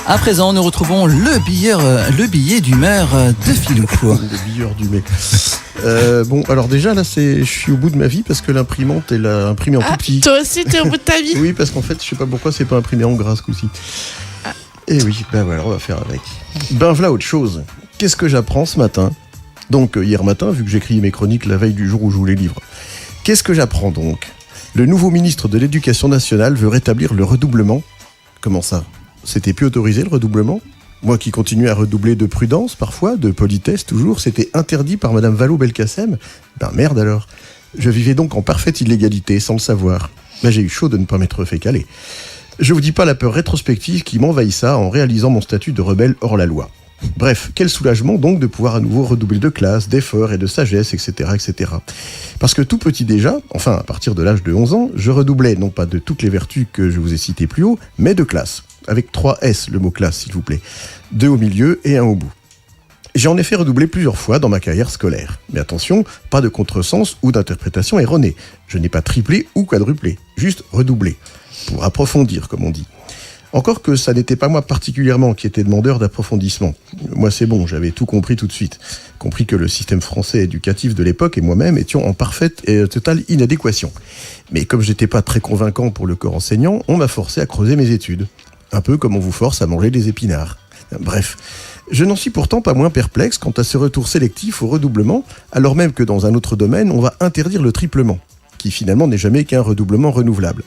À présent, nous retrouvons le billet d'humeur de Philou. Le billeur du mai. Bon, alors déjà, là, je suis au bout de ma vie parce que l'imprimante, elle a imprimé en tout petit. Toi aussi, t'es au bout de ta vie? Oui, parce qu'en fait, je sais pas pourquoi c'est pas imprimé en gras ce coup-ci. Et oui, ben voilà, on va faire avec. Ben voilà autre chose. Qu'est-ce que j'apprends ce matin? Donc, hier matin, vu que j'écris mes chroniques la veille du jour où je vous les livre. Qu'est-ce que j'apprends donc? Le nouveau ministre de l'Éducation nationale veut rétablir le redoublement. Comment ça? C'était plus autorisé le redoublement? Moi qui continue à redoubler de prudence parfois, de politesse toujours, c'était interdit par Madame Vallaud-Belkacem. Ben merde alors. Je vivais donc en parfaite illégalité sans le savoir. Ben j'ai eu chaud de ne pas m'être fait caler. Je vous dis pas la peur rétrospective qui m'envahissa en réalisant mon statut de rebelle hors la loi. Bref, quel soulagement donc de pouvoir à nouveau redoubler de classe, d'efforts et de sagesse, etc., etc. Parce que tout petit déjà, enfin à partir de l'âge de 11 ans, je redoublais non pas de toutes les vertus que je vous ai citées plus haut, mais de classe. Avec 3 S, le mot classe, s'il vous plaît. 2 au milieu et 1 au bout. J'ai en effet redoublé plusieurs fois dans ma carrière scolaire. Mais attention, pas de contresens ou d'interprétation erronée. Je n'ai pas triplé ou quadruplé, juste redoublé. Pour approfondir, comme on dit. Encore que ça n'était pas moi particulièrement qui était demandeur d'approfondissement. Moi c'est bon, j'avais tout compris tout de suite. Compris que le système français éducatif de l'époque et moi-même étions en parfaite et totale inadéquation. Mais comme j'étais pas très convaincant pour le corps enseignant, on m'a forcé à creuser mes études. Un peu comme on vous force à manger des épinards. Bref, je n'en suis pourtant pas moins perplexe quant à ce retour sélectif au redoublement, alors même que dans un autre domaine, on va interdire le triplement, qui finalement n'est jamais qu'un redoublement renouvelable.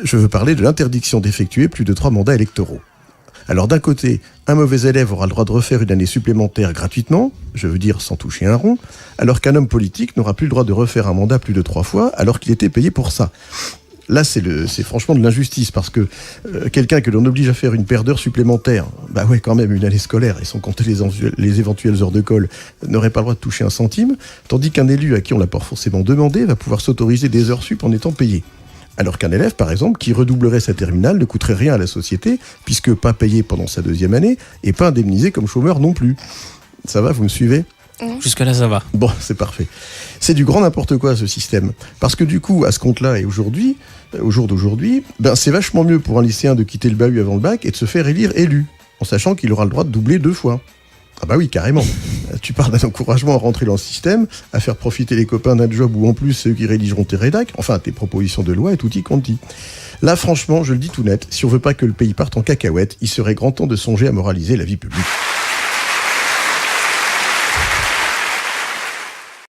Je veux parler de l'interdiction d'effectuer plus de 3 mandats électoraux. Alors d'un côté, un mauvais élève aura le droit de refaire une année supplémentaire gratuitement, je veux dire sans toucher un rond, alors qu'un homme politique n'aura plus le droit de refaire un mandat plus de 3 fois alors qu'il était payé pour ça. Là, c'est franchement de l'injustice, parce que quelqu'un que l'on oblige à faire une paire d'heures supplémentaires, bah ouais, quand même, une année scolaire, et sans compter les éventuelles heures de colle, n'aurait pas le droit de toucher un centime, tandis qu'un élu à qui on l'a pas forcément demandé va pouvoir s'autoriser des heures sup en étant payé. Alors qu'un élève, par exemple, qui redoublerait sa terminale ne coûterait rien à la société, puisque pas payé pendant sa 2e année, et pas indemnisé comme chômeur non plus. Ça va, vous me suivez ? Jusque-là, ça va. Bon, c'est parfait. C'est du grand n'importe quoi, ce système. Parce que du coup, à ce compte-là, et aujourd'hui, au jour d'aujourd'hui, ben, c'est vachement mieux pour un lycéen de quitter le bahut avant le bac et de se faire élire élu, en sachant qu'il aura le droit de doubler 2 fois. Ah bah oui, carrément. Tu parles d'un encouragement à rentrer dans le système, à faire profiter les copains d'un job où en plus c'est eux qui rédigeront tes rédacs, enfin tes propositions de loi et tutti quanti. Là, franchement, je le dis tout net, si on veut pas que le pays parte en cacahuète, il serait grand temps de songer à moraliser la vie publique.